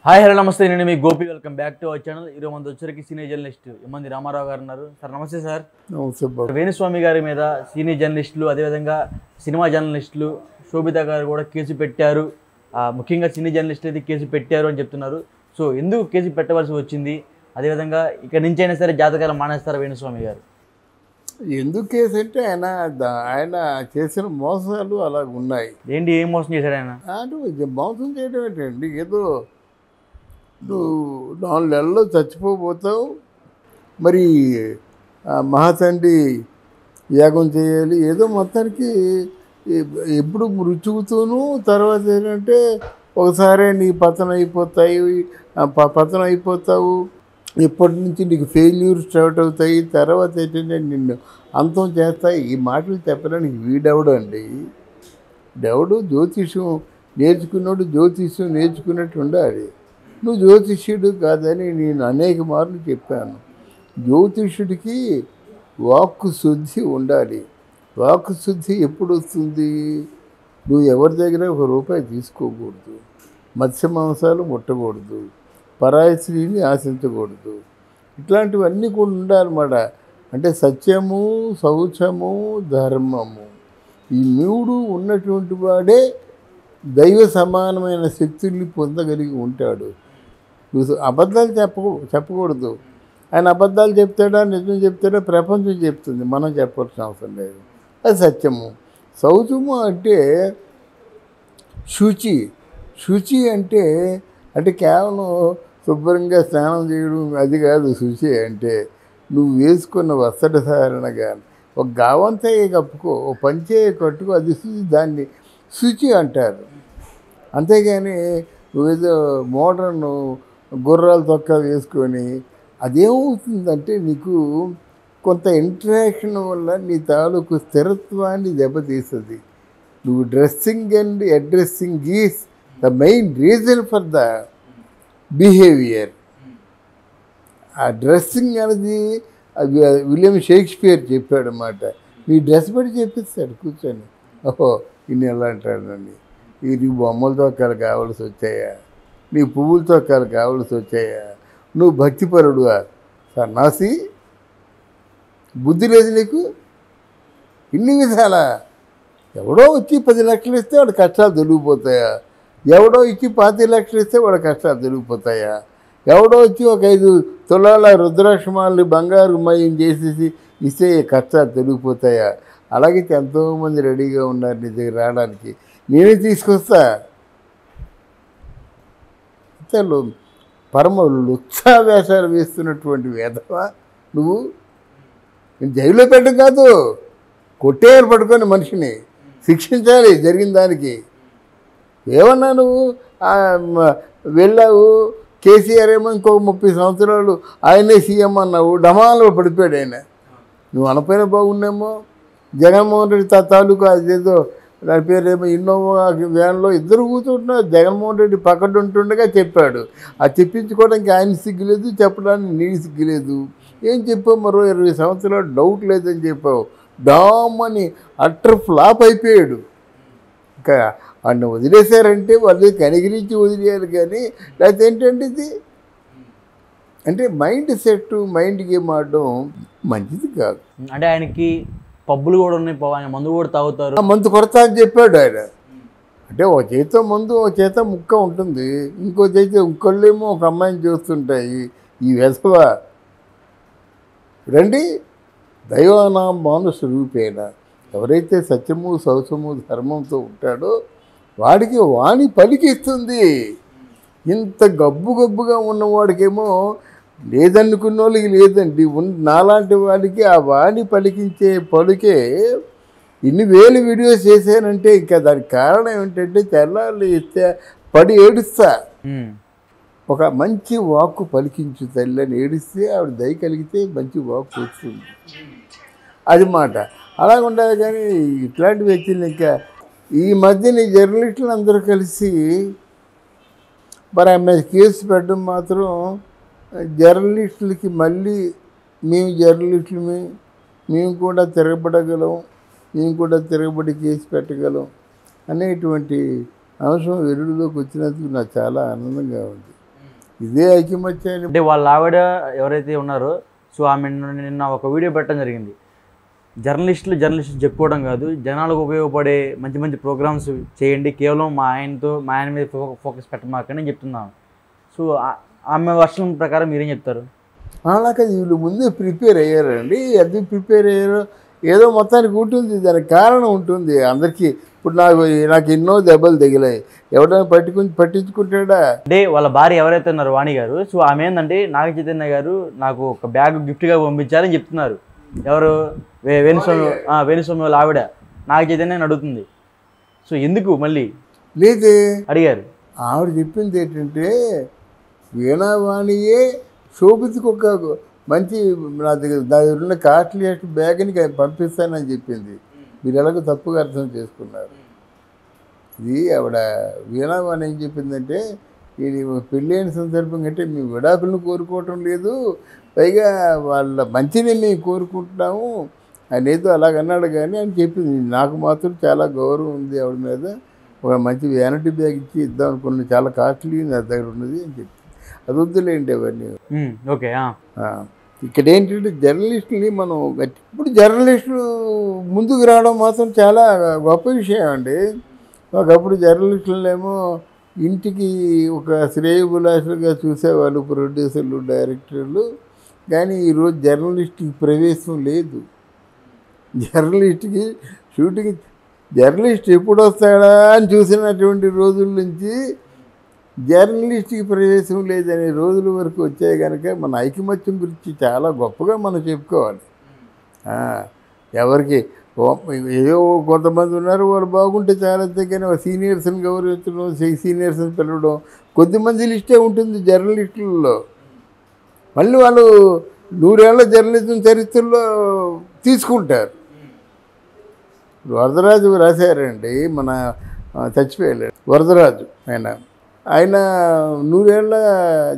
Hi hello నమస్తే, నేను మీ Gopi. Welcome back to our channel. ఈరోజు మన వచ్చరికి సీనియర్ జర్నలిస్ట్ ఎమ్మంది రామారావు గారు ఉన్నారు. సార్ నమస్తే. సార్ వేణుస్వామి గారి మీద సీనియర్ జర్నలిస్టులు, అదేవిధంగా సినిమా జర్నలిస్టులు శోభిత గారు కూడా కేసు పెట్టారు. ముఖ్యంగా సీనియర్ జర్నలిస్టులు అయితే కేసు పెట్టారు అని చెప్తున్నారు. సో ఎందుకు కేసు పెట్టవలసి వచ్చింది? అదేవిధంగా ఇక్కడ నుంచి అయినా సరే జాతకాలు మానేస్తారు వేణుస్వామి గారు? ఎందుకు కేసు అంటే ఆయన చేసిన మోసాలు అలా ఉన్నాయి. ఏంటి, ఏం మోసం చేశాడు ఆయన? అంటే మోసం చేయడం ఏంటండి, ఏదో నువ్వు 4 నెలల్లో చచ్చిపోతావు, మరి మహాతండ్రి యాగం చేయాలి, ఏదో మొత్తానికి ఎప్పుడు మృత్యువుతూను. తర్వాత ఏంటంటే ఒకసారి నీ పతనం అయిపోతావు, ఇప్పటి నుంచి నీకు ఫెయిల్యూర్ స్టార్ట్ అవుతాయి, తర్వాత ఏంటంటే నిన్ను అంతం చేస్తాయి. ఈ మాటలు చెప్పడానికి వీడెవడు అండి? డెవడు జ్యోతిష్యం నేర్చుకున్నట్టు ఉండాలి. నువ్వు జ్యోతిష్యుడు కాదని నేను అనేక మార్లు చెప్పాను. జ్యోతిష్యుడికి వాక్కు శుద్ధి ఉండాలి. వాక్కు శుద్ధి ఎప్పుడు వస్తుంది? నువ్వు ఎవరి దగ్గర ₹1 తీసుకోకూడదు, మత్స్య మాంసాలు ముట్టకూడదు, పరాయి స్త్రీని ఆశించకూడదు, ఇట్లాంటివన్నీ కూడా ఉండాలన్నమాట. అంటే సత్యము, శౌచము, ధర్మము, ఈ 3 ఉన్నటువంటి వాడే దైవ సమానమైన శక్తుల్ని పొందగలిగి ఉంటాడు. నువ్వు అబద్ధాలు చెప్పకూడదు. ఆయన అబద్ధాలు చెప్తాడా నిజం చెప్తాడా ప్రపంచం చెప్తుంది, మనం చెప్పాల్సిన అవసరం లేదు. అది సత్యము. శౌచము అంటే శుచి అంటే కేవలం శుభ్రంగా స్నానం చేయడం అది కాదు. శుచి అంటే నువ్వు వేసుకున్న వస్త్రధారణగా ఒక గావంతా కప్పుకో, ఓ పంచే కట్టుకో, అది శుచి. దాన్ని శుచి అంటారు. అంతేగాని నువ్వేదో మోడర్న్ గుర్రాల తొక్క వేసుకొని అదేమవుతుందంటే నీకు కొంత ఇంటరాక్షన్ వల్ల నీ తాలూకు స్థిరత్వాన్ని దెబ్బతీస్తుంది. నువ్వు dressing and addressing is the main reason for the behaviour. ఆ డ్రెస్సింగ్ అనేది విలియం షేక్స్పియర్ చెప్పాడు అన్నమాట. నీ డ్రెస్ బట్టి చెప్పిస్తాడు కూర్చొని. ఓహో ఇన్ని ఎలా అంటాడండి, నీ బొమ్మల తొక్కలు కావాల్సి వచ్చాయా, నీ పువ్వుల తొక్కలు కావాల్సి వచ్చాయా, నువ్వు భక్తిపరుడువా? సన్నాసి, బుద్ధి లేదు నీకు? ఇన్ని విధాలా? ఎవడో వచ్చి 10 లక్షలు ఇస్తే వాడి కష్టాలు తొలగిపోతాయా? ఎవడో ఇచ్చి 25 లక్షలు ఇస్తే వాడి కష్టాలు తొలగిపోతాయా? ఎవడో వచ్చి ఒక 5 తులాల రుద్రాక్షమాలని బంగారు మయం చేసేసి ఇస్తే కష్టాలు తొలగిపోతాయా? అలాగైతే ఎంతోమంది రెడీగా ఉన్నారు నీ దగ్గర రావడానికి. నేనే తీసుకొస్తా. ఇతరులు పరమ లుత్సావేషాలు వేస్తున్నటువంటి వేధవా నువ్వు. నేను జైల్లో పెట్టడం కాదు, కొట్టేయాలి పట్టుకొని మనిషిని శిక్షించాలి జరిగిన దానికి. ఏమన్నా నువ్వు వెళ్ళావు, కేసీఆర్ ఏమో ఇంకో 30 సంవత్సరాలు ఆయనే సీఎం అన్నావు, డమాలో పడిపోయాడు ఆయన. నువ్వు అనపోయినా బాగుండేమో. జగన్మోహన్ రెడ్డి తాలూకా అదేదో దాని పేరేమో ఇన్నోవా వ్యాన్లో 2 కూర్చుంటున్నారు. జగన్మోహన్ రెడ్డి పక్కన ఉంటుండగా చెప్పాడు. అది చెప్పించుకోవడానికి ఆయన సిగ్గులేదు, చెప్పడానికి నీకు సిగ్గులేదు. ఏం చెప్పావు? మరో 20 సంవత్సరాలు డౌట్ లేదని చెప్పావు. డామ్ అని అట్టర్ ఫ్లాప్ అయిపోయాడు. ఇంకా వాడిని వదిలేశారంటే వాళ్ళు కనిగిరించి వదిలేయాలి, కానీ లేకపోతే ఏంటంటే ఇది అంటే మైండ్ సెట్, మైండ్ గేమ్ ఆడడం మంచిది కాదు. అంటే ఆయనకి పబ్బులు కూడా ఉన్నాయి, ఆయన మందు కూడా తాగుతారు. మందు కొడతా అని చెప్పాడు ఆయన. అంటే ఒక చేతితో మందు, ఒక చేత ముక్క ఉంటుంది, ఇంకో చేతి ఇంకొళ్ళేమో ఒక అమ్మాయిని చూస్తుంటాయి. ఈ వెధవ రండి దైవానాం మానుష రూపేణ. ఎవరైతే సత్యము, శౌచము, ధర్మంతో ఉంటాడో వాడికి వాణి పలికిస్తుంది. ఇంత గబ్బుగా ఉన్నవాడికేమో లేదనుకున్న వాళ్ళకి లేదండి, నాలాంటి వాడికి ఆ వాణి పలికించే పలుకే ఇన్ని వేలు వీడియోస్ చేశానంటే ఇంకా దానికి కారణం ఏంటంటే తెల్లాళ్ళు ఇస్తే పడి ఏడుస్తా. ఒక మంచి వాక్కు పలికించు తల్లి అని ఏడిస్తే ఆవిడ దయ కలిగితే మంచి వాక్కు వస్తుంది. అది మాట అలాగ ఉండాలి. కానీ ఇట్లాంటి వ్యక్తులు ఇంకా ఈ మధ్యన జర్నలిస్టులు అందరూ కలిసి మరి ఆమె కేసు పెట్టడం మాత్రం జర్నలిస్టులకి మళ్ళీ మేము జర్నలిస్టులమే, మేము కూడా తిరగబడగలం, మేము కూడా తిరగబడి కేసు పెట్టగలం అనేటువంటి అంశం వెలుగులోకి వచ్చినందుకు నాకు చాలా ఆనందంగా ఉంది. ఇదే ఐకమత్యాన్ని. అంటే వాళ్ళ ఆవిడ ఎవరైతే ఉన్నారో సో ఆమె నిన్న ఒక వీడియో పెట్టడం జరిగింది. జర్నలిస్టులు చెప్పుకోవడం కాదు, జనాలకు ఉపయోగపడే మంచి మంచి ప్రోగ్రామ్స్ చేయండి, కేవలం మా ఆయన మీద ఫోకస్ పెట్టమాకని చెప్తున్నాను. సో ఆమె వర్షం ప్రకారం మీరేం చెప్తారు? అలాగే వీళ్ళు ముందే ప్రిపేర్ అయ్యారండి. అది ప్రిపేర్ అయ్యారు ఏదో మొత్తానికి ఉంటుంది, దానికి కారణం ఉంటుంది అందరికీ. ఇప్పుడు నాకు ఎన్నో దెబ్బలు తగిలాయి, ఎవరైనా పట్టించుకుంటాడా? అంటే వాళ్ళ భార్య ఎవరైతే ఉన్నారో వాణి గారు, సో ఆమె ఏంటంటే నాగ చైతన్య గారు నాకు ఒక బ్యాగ్ గిఫ్ట్గా పంపించారని చెప్తున్నారు. ఎవరు? వేణుస్వామి వాళ్ళ ఆవిడ నాగ చైతన్య అడుగుతుంది. సో ఎందుకు మళ్ళీ లేదే అడిగారు? ఆవిడ చెప్పింది ఏంటంటే వీణావాణియే శోభితకు ఒక మంచి నా దగ్గర ఉన్న కాస్ట్లీయెస్ట్ బ్యాగ్ని పంపిస్తానని చెప్పింది. మీరు ఎలాగో తప్పుగా అర్థం చేసుకున్నారు. ఇది ఆవిడ వీణావాణి ఏం చెప్పిందంటే, ఇది పెళ్ళైన సందర్భం కంటే మీ విడాకులను కోరుకోవటం లేదు, పైగా వాళ్ళ మంచిని మేము కోరుకుంటున్నాము అనేదో అలాగన్నాడు కానీ అని చెప్పింది. నాకు మాత్రం చాలా గౌరవం ఉంది ఆవిడ మీద, ఒక మంచి వ్యానిటీ బ్యాగ్ ఇచ్చి ఇద్దాం అనుకున్న, చాలా కాస్ట్లీ నా దగ్గర ఉన్నది అని చెప్పింది. అది వద్దులేండి అవన్నీ. ఓకే. ఇక్కడ ఏంటంటే జర్నలిస్టుని మనం ఇప్పుడు జర్నలిస్టులు ముందుకు రావడం మాత్రం చాలా గొప్ప విషయం అండి. ఒకప్పుడు జర్నలిస్టులనేమో ఇంటికి ఒక శ్రేయోభిలాషులుగా చూసేవాళ్ళు ప్రొడ్యూసర్లు, డైరెక్టర్లు. కానీ ఈరోజు జర్నలిస్ట్కి ప్రవేశం లేదు. జర్నలిస్ట్కి షూటింగ్ జర్నలిస్ట్ ఎప్పుడు వస్తాడా అని చూసినటువంటి రోజుల నుంచి జర్నలిస్ట్కి ప్రవేశం లేదనే రోజుల వరకు వచ్చాయి కనుక మన ఐకమత్యం గురించి చాలా గొప్పగా మనం చెప్పుకోవాలి. ఎవరికి ఏదో కొంతమంది ఉన్నారు, వాళ్ళు బాగుంటే చాలా కానీ సీనియర్స్ని గౌరవించడం, సీనియర్స్ని పిలవడం కొద్దిమంది లిస్టే ఉంటుంది జర్నలిస్టులలో. మళ్ళీ వాళ్ళు 100 ఏళ్ల జర్నలిజం చరిత్రలో తీసుకుంటారు. వరదరాజు రాశారండి, మన చచ్చిపోయాడు వరదరాజు. ఆయన 100 ఏళ్ల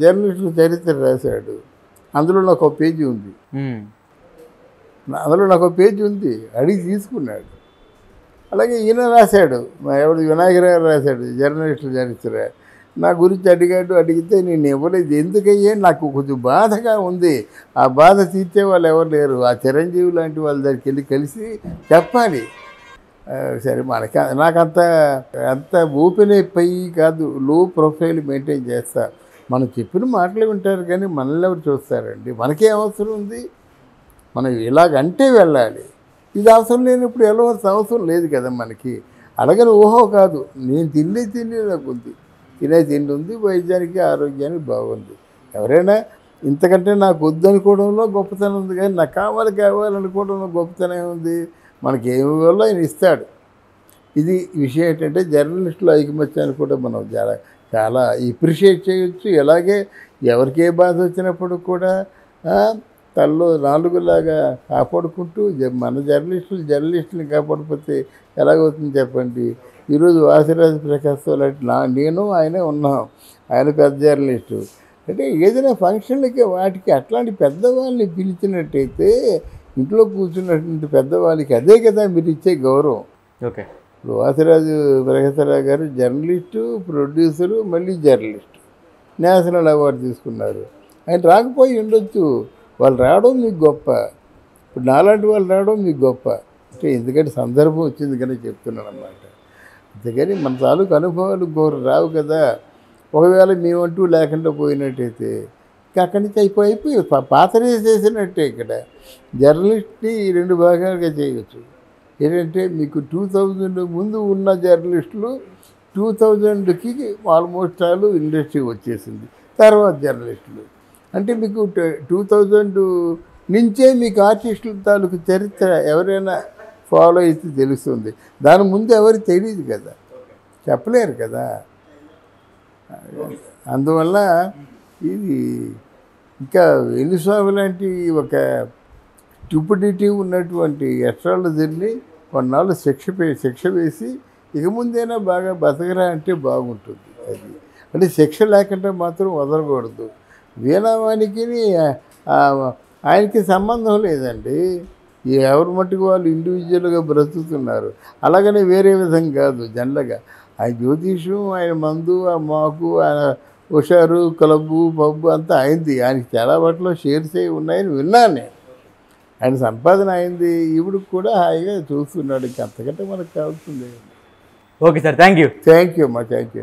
జర్నలిస్టుల చరిత్ర రాశాడు. అందులో నాకు ఒక పేజీ ఉంది, అడిగి తీసుకున్నాడు. అలాగే ఈయన రాశాడు, ఎవడు వినాయకర్ గారు రాశాడు జర్నలిస్టుల చరిత్ర. నా గురించి అడిగితే నేను ఇవ్వలేదు. ఎందుకయ్యే నాకు కొంచెం బాధగా ఉంది. ఆ బాధ తీర్చే వాళ్ళు ఎవరు లేరు. ఆ చిరంజీవి లాంటి వాళ్ళ దగ్గరికి వెళ్ళి కలిసి చెప్పాలి. సరే నాకంత ఓపెన్ అయిపోయి కాదు, లో ప్రొఫైల్ మెయింటైన్ చేస్తా. మనం చెప్పిన మాటలు వింటారు కానీ మనల్ని ఎవరు చూస్తారండి? మనకే అవసరం ఉంది, మనం ఇలాగంటే వెళ్ళాలి. ఇది అవసరం లేనప్పుడు వెళ్ళవలసిన అవసరం లేదు కదా మనకి. అడగని ఊహో కాదు, నేను తిండి నాకు ఉంది, తినే తిండి ఉంది, వైద్యానికి ఆరోగ్యానికి బాగుంది. ఎవరైనా ఇంతకంటే నాకు వద్దనుకోవడంలో గొప్పతనం ఉంది, కానీ నాకు కావాలనుకోవడంలో గొప్పతనం ఉంది. మనకి ఏమి వల్ల ఆయన ఇస్తాడు. ఇది విషయం ఏంటంటే జర్నలిస్టుల ఐకమత్యాన్ని కూడా మనం చాలా ఎప్రిషియేట్ చేయొచ్చు. అలాగే ఎవరికి ఏ బాధ వచ్చినప్పుడు కూడా తల్లో 4లాగా కాపాడుకుంటూ మన జర్నలిస్టుని కాపాడిపోతే ఎలాగవుతుంది చెప్పండి. ఈరోజు వాసిరాజు ప్రకాశ్తో నేను ఆయనే ఉన్నాం. ఆయన పెద్ద జర్నలిస్టు. అంటే ఏదైనా ఫంక్షన్లకి వాటికి అట్లాంటి పెద్దవాళ్ళని పిలిచినట్టయితే ఇంట్లో కూర్చున్నటువంటి పెద్దవాళ్ళకి అదే కదా మీరు ఇచ్చే గౌరవం. ఓకే. ఇప్పుడు వాసిరాజు ప్రకాశరావు గారు జర్నలిస్టు, ప్రొడ్యూసరు, మళ్ళీ జర్నలిస్టు, నేషనల్ అవార్డు తీసుకున్నారు. ఆయన రాకపోయి ఉండొచ్చు, వాళ్ళు రావడం మీకు గొప్ప. ఇప్పుడు నాలాంటి వాళ్ళు రావడం మీకు గొప్ప. అంటే ఎందుకంటే సందర్భం వచ్చింది కానీ చెప్తున్నాను అన్నమాట. అంతేగాని మన తాలూకు అనుభవాలు రావు కదా. ఒకవేళ మేమంటూ లేకుండా పోయినట్టయితే అక్కడి నుంచి అయిపోయి పాతరే చేసినట్టే. ఇక్కడ జర్నలిస్ట్ని 2 భాగాలుగా చేయవచ్చు. ఏంటంటే మీకు 2000 ముందు ఉన్న జర్నలిస్టులు 2000కి ఆల్మోస్ట్ ఆల్ ఇండస్ట్రీ వచ్చేసింది. తర్వాత జర్నలిస్టులు అంటే మీకు 2000 నుంచే మీకు ఆర్టిస్టుల తాలూకు చరిత్ర ఎవరైనా ఫాలో అయితే తెలుస్తుంది. దాని ముందు ఎవరికి తెలియదు కదా, చెప్పలేరు కదా. అందువల్ల ఇది ఇంకా వేణుస్వామి లాంటి ఒక స్టూపిడిటీ ఉన్నటువంటి ఎస్ట్రాలజర్ని కొన్నాళ్ళు శిక్ష వేసి ఇక ముందైనా బాగా బతకరా అంటే బాగుంటుంది. అది అంటే శిక్ష లేకుండా మాత్రం వదలకూడదు. వీణావానికి ఆయనకి సంబంధం లేదండి. ఎవరి మట్టుకు వాళ్ళు ఇండివిజువల్గా బ్రతుకుతున్నారు. అలాగనే వేరే విధంగా కాదు. జనరల్గా ఆయన జ్యోతిషం, ఆయన మందు, ఆ మాకు, ఆయన హుషారు క్లబ్బు పబ్బు అంతా అయింది. ఆయనకి చాలా వాటిలో షేర్స్ అయి ఉన్నాయని విన్నాను నేను. ఆయన సంపాదన అయింది. ఇప్పుడు కూడా హాయిగా చూస్తున్నాడు. ఇంక అంతకంటే మనకు కావాల్సింది. Okay sir, thank you. Thank you అమ్మా, థ్యాంక్ యూ.